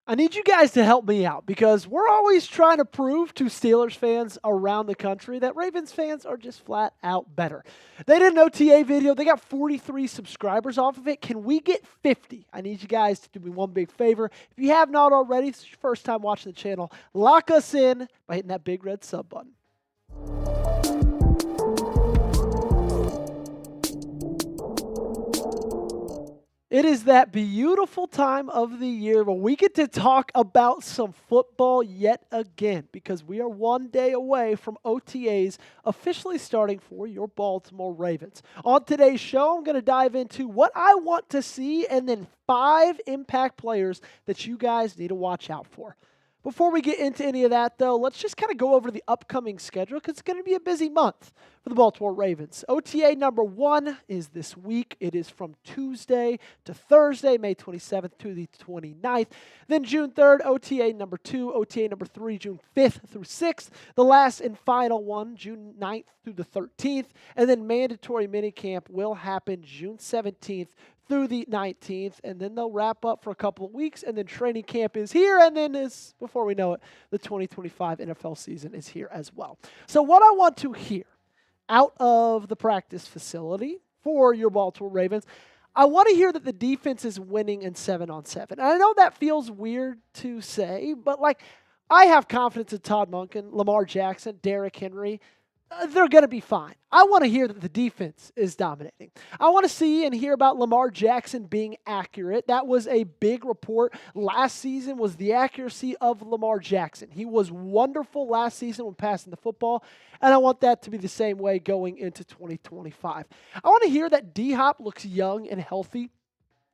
I need you guys to help me out because we're always trying to prove to Steelers fans around the country that Ravens fans are just flat out better. They did an OTA video. They got 43 subscribers off of it. Can we get 50? I need you guys to do me one big favor. If you have not already, this is your first time watching the channel, lock us in by hitting that big red sub button. It is that beautiful time of the year where we get to talk about some football yet again because we are one day away from OTAs officially starting for your Baltimore Ravens. On today's show, I'm going to dive into what I want to see and then 5 impact players that you guys need to watch out for. Before we get into any of that, though, let's just kind of go over the upcoming schedule because it's going to be a busy month for the Baltimore Ravens. OTA number 1 is this week. It is from Tuesday to Thursday, May 27th to the 29th. Then June 3rd, OTA number 2, OTA number 3, June 5th through 6th. The last and final one, June 9th through the 13th. And then mandatory minicamp will happen June 17th through the 19th, and then they'll wrap up for a couple of weeks, and then training camp is here, and then before we know it, the 2025 NFL season is here as well. So what I want to hear out of the practice facility for your Baltimore Ravens, I want to hear that the defense is winning in 7-on-7. And I know that feels weird to say, but I have confidence in Todd Monken, Lamar Jackson, Derrick Henry. They're going to be fine. I want to hear that the defense is dominating. I want to see and hear about Lamar Jackson being accurate. That was a big report. Last season was the accuracy of Lamar Jackson. He was wonderful last season when passing the football, and I want that to be the same way going into 2025. I want to hear that D-Hop looks young and healthy.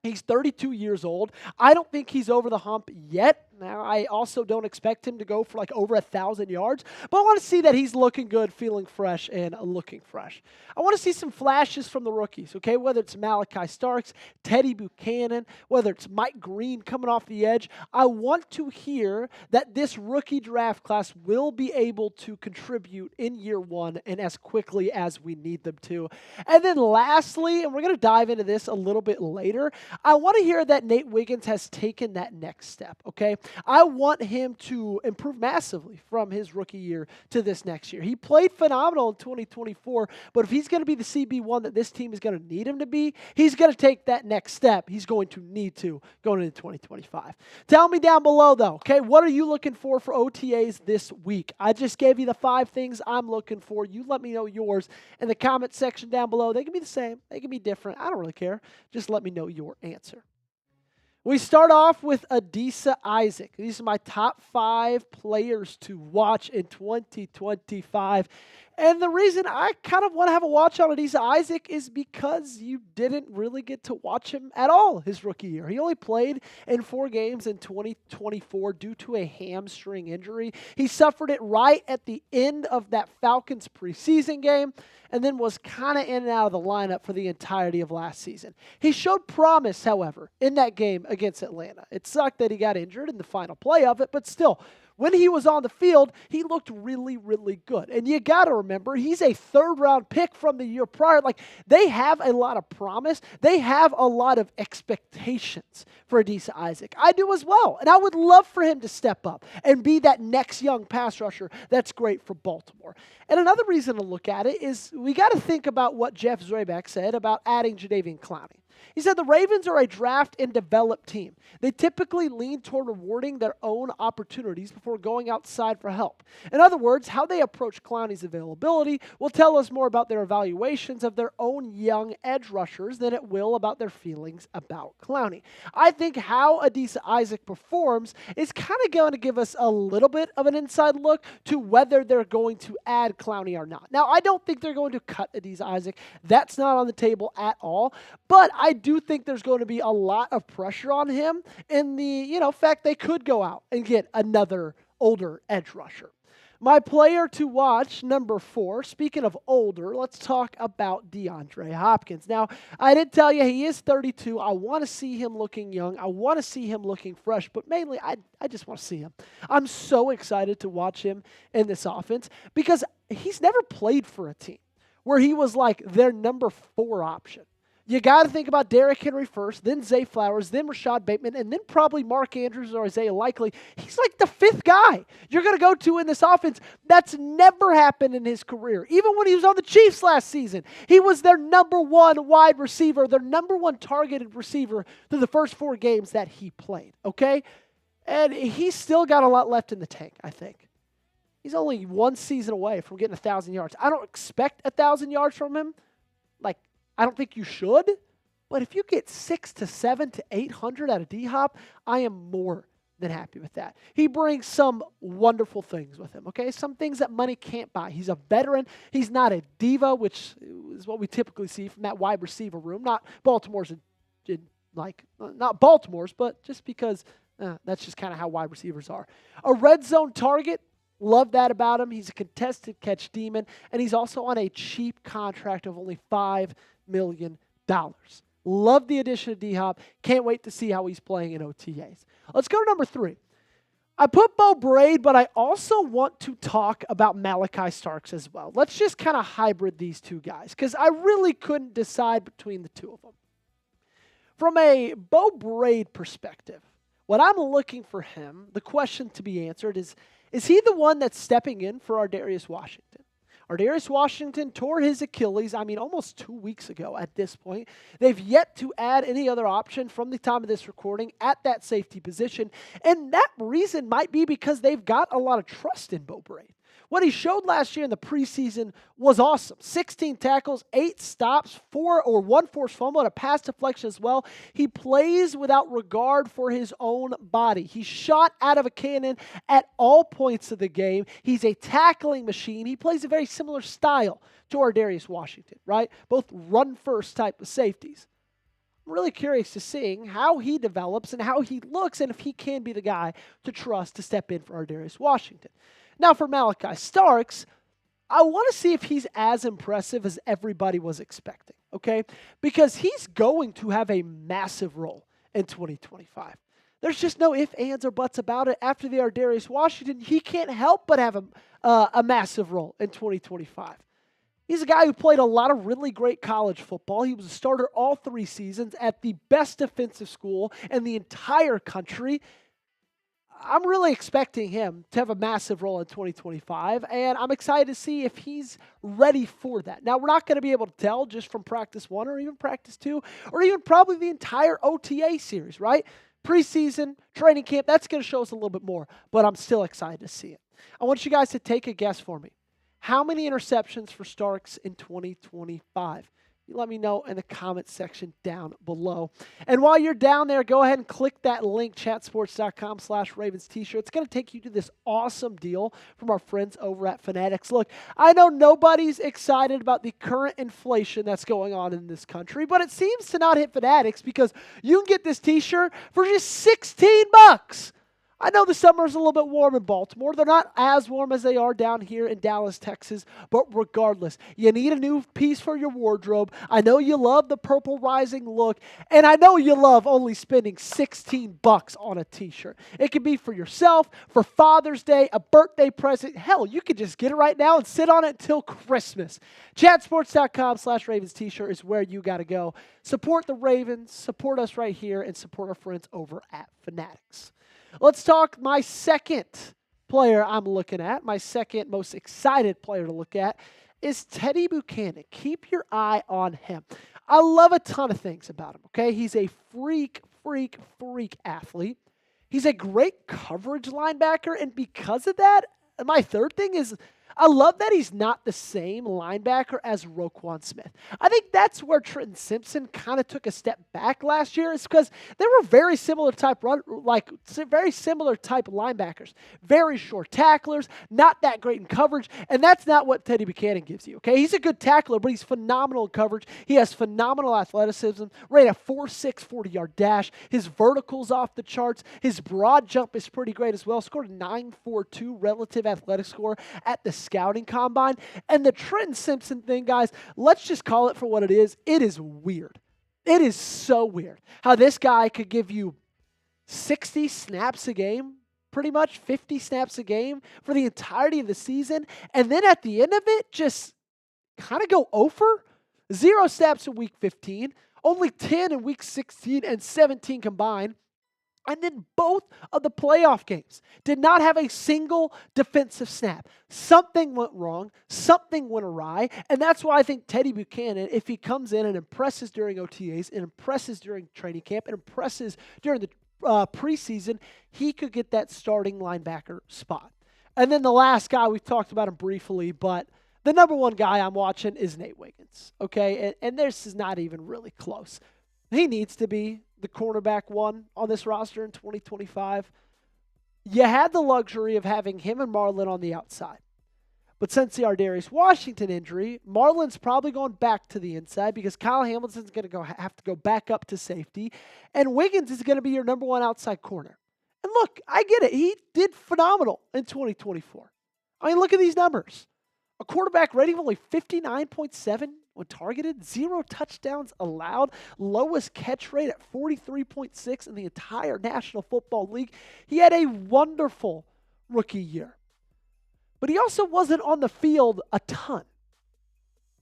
He's 32 years old. I don't think he's over the hump yet. Now, I also don't expect him to go for over 1,000 yards, but I want to see that he's looking good, feeling fresh, and looking fresh. I want to see some flashes from the rookies, okay? Whether it's Malaki Starks, Teddy Buchanan, whether it's Mike Green coming off the edge. I want to hear that this rookie draft class will be able to contribute in year one and as quickly as we need them to. And then lastly, and we're going to dive into this a little bit later, I want to hear that Nate Wiggins has taken that next step, okay? I want him to improve massively from his rookie year to this next year. He played phenomenal in 2024, but if he's going to be the CB1 that this team is going to need him to be, he's going to take that next step. He's going to need to going into 2025. Tell me down below, though, okay, what are you looking for OTAs this week? I just gave you the 5 things I'm looking for. You let me know yours in the comment section down below. They can be the same. They can be different. I don't really care. Just let me know your answer. We start off with Adisa Isaac. These are my top 5 players to watch in 2025. And the reason I kind of want to have a watch on Adisa Isaac is because you didn't really get to watch him at all his rookie year. He only played in 4 games in 2024 due to a hamstring injury. He suffered it right at the end of that Falcons preseason game and then was kind of in and out of the lineup for the entirety of last season. He showed promise, however, in that game against Atlanta. It sucked that he got injured in the final play of it, but still, when he was on the field, he looked really, really good. And you got to remember, he's a 3rd-round pick from the year prior. They have a lot of promise. They have a lot of expectations for Adisa Isaac. I do as well. And I would love for him to step up and be that next young pass rusher that's great for Baltimore. And another reason to look at it is we got to think about what Jeff Zrebiec said about adding Javian Clowny. He said the Ravens are a draft and develop team. They typically lean toward rewarding their own opportunities before going outside for help. In other words, how they approach Clowney's availability will tell us more about their evaluations of their own young edge rushers than it will about their feelings about Clowney. I think how Adisa Isaac performs is kind of going to give us a little bit of an inside look to whether they're going to add Clowney or not. Now, I don't think they're going to cut Adisa Isaac. That's not on the table at all. But I do think there's going to be a lot of pressure on him in the, fact they could go out and get another older edge rusher. My player to watch, number 4, speaking of older, let's talk about DeAndre Hopkins. Now, I did tell you he is 32. I want to see him looking young. I want to see him looking fresh, but mainly I just want to see him. I'm so excited to watch him in this offense because he's never played for a team where he was like their number 4 option. You got to think about Derrick Henry first, then Zay Flowers, then Rashad Bateman, and then probably Mark Andrews or Isaiah Likely. He's like the fifth guy you're going to go to in this offense. That's never happened in his career. Even when he was on the Chiefs last season, he was their number one wide receiver, their number one targeted receiver through the first 4 games that he played, okay? And he's still got a lot left in the tank, I think. He's only 1 season away from getting 1,000 yards. I don't expect 1,000 yards from him. I don't think you should, but if you get 600 to 700 to 800 out of D-Hop, I am more than happy with that. He brings some wonderful things with him, okay? Some things that money can't buy. He's a veteran. He's not a diva, which is what we typically see from that wide receiver room. Not Baltimore's, not Baltimore's, but just because that's just kind of how wide receivers are. A red zone target. Love that about him. He's a contested catch demon, and he's also on a cheap contract of only $5 million. Love the addition of D-Hop. Can't wait to see how he's playing in OTAs. Let's go to number 3. I put Beau Braid, but I also want to talk about Malaki Starks as well. Let's just kind of hybrid these two guys because I really couldn't decide between the two of them. From a Beau Braid perspective, what I'm looking for him, the question to be answered is he the one that's stepping in for Ardarius Washington? Ardarius Washington tore his Achilles, almost 2 weeks ago at this point. They've yet to add any other option from the time of this recording at that safety position. And that reason might be because they've got a lot of trust in Beau Braid. What he showed last year in the preseason was awesome. 16 tackles, 8 stops, 1 forced fumble, and a pass deflection as well. He plays without regard for his own body. He shot out of a cannon at all points of the game. He's a tackling machine. He plays a very similar style to Ardarius Washington, right? Both run-first type of safeties. I'm really curious to seeing how he develops and how he looks and if he can be the guy to trust to step in for Ardarius Washington. Now for Malaki Starks, I want to see if he's as impressive as everybody was expecting, okay? Because he's going to have a massive role in 2025. There's just no ifs, ands, or buts about it. After the Ardarius Washington, he can't help but have a massive role in 2025. He's a guy who played a lot of really great college football. He was a starter all 3 seasons at the best defensive school in the entire country. I'm really expecting him to have a massive role in 2025, and I'm excited to see if he's ready for that. Now, we're not going to be able to tell just from practice 1 or even practice 2 or even probably the entire OTA series, right? Preseason, training camp, that's going to show us a little bit more, but I'm still excited to see it. I want you guys to take a guess for me. How many interceptions for Starks in 2025? You let me know in the comment section down below. And while you're down there, go ahead and click that link, chatsports.com/Ravens T-shirt. It's going to take you to this awesome deal from our friends over at Fanatics. Look, I know nobody's excited about the current inflation that's going on in this country, but it seems to not hit Fanatics because you can get this T-shirt for just $16. I know the summer's a little bit warm in Baltimore. They're not as warm as they are down here in Dallas, Texas. But regardless, you need a new piece for your wardrobe. I know you love the purple rising look. And I know you love only spending $16 on a T-shirt. It could be for yourself, for Father's Day, a birthday present. Hell, you could just get it right now and sit on it till Christmas. Chatsports.com/Ravens T-shirt is where you got to go. Support the Ravens, support us right here, and support our friends over at Fanatics. Let's talk my second player I'm looking at. My second most excited player to look at is Teddy Buchanan. Keep your eye on him. I love a ton of things about him, okay? He's a freak athlete. He's a great coverage linebacker, and because of that, my third thing is I love that he's not the same linebacker as Roquan Smith. I think that's where Trenton Simpson kind of took a step back last year. Is because they were very similar type linebackers. Very short tacklers, not that great in coverage, and that's not what Teddy Buchanan gives you, okay? He's a good tackler, but he's phenomenal in coverage. He has phenomenal athleticism, ran a 4.6 40-yard dash. His vertical's off the charts. His broad jump is pretty great as well. Scored a 9.42 relative athletic score at the scouting combine. And the Trenton Simpson thing, guys, let's just call it for what it is. It is weird. It is so weird how this guy could give you 60 snaps a game, pretty much 50 snaps a game for the entirety of the season, and then at the end of it, just kind of go over. 0 snaps in week 15, Only 10 in week 16 and 17 combined. And then both of the playoff games did not have a single defensive snap. Something went wrong. Something went awry. And that's why I think Teddy Buchanan, if he comes in and impresses during OTAs and impresses during training camp and impresses during the preseason, he could get that starting linebacker spot. And then the last guy, we've talked about him briefly, but the number one guy I'm watching is Nate Wiggins. Okay, and this is not even really close. He needs to be the cornerback one on this roster in 2025. You had the luxury of having him and Marlon on the outside. But since the Ardarius Washington injury, Marlon's probably going back to the inside because Kyle Hamilton's going to have to go back up to safety, and Wiggins is going to be your number one outside corner. And look, I get it. He did phenomenal in 2024. I mean, look at these numbers. A quarterback rating of only 59.7 when targeted, 0 touchdowns allowed, lowest catch rate at 43.6 in the entire National Football League. He had a wonderful rookie year. But he also wasn't on the field a ton.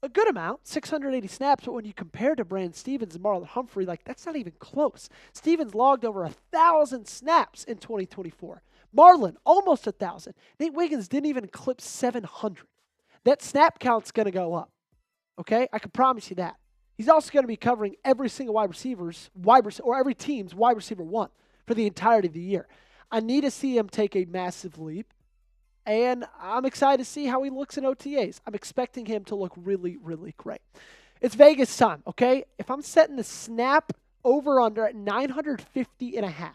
A good amount, 680 snaps, but when you compare to Brandon Stevens and Marlon Humphrey, that's not even close. Stevens logged over 1,000 snaps in 2024. Marlon, almost 1,000. Nate Wiggins didn't even eclipse 700. That snap count's going to go up, okay? I can promise you that. He's also going to be covering every single or every team's wide receiver one for the entirety of the year. I need to see him take a massive leap, and I'm excited to see how he looks in OTAs. I'm expecting him to look really, really great. It's Vegas time, okay? If I'm setting the snap over-under at 950.5,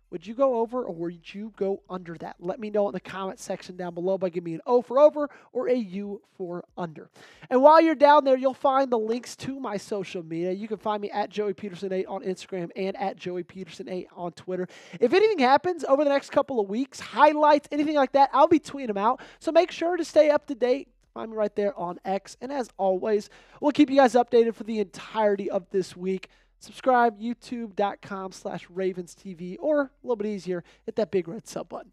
would you go over or would you go under that? Let me know in the comment section down below by giving me an O for over or a U for under. And while you're down there, you'll find the links to my social media. You can find me at Joey Petersen8 on Instagram and at Joey Petersen8 on Twitter. If anything happens over the next couple of weeks, highlights, anything like that, I'll be tweeting them out. So make sure to stay up to date. Find me right there on X. And as always, we'll keep you guys updated for the entirety of this week. Subscribe, youtube.com/RavensTV, or a little bit easier, hit that big red sub button.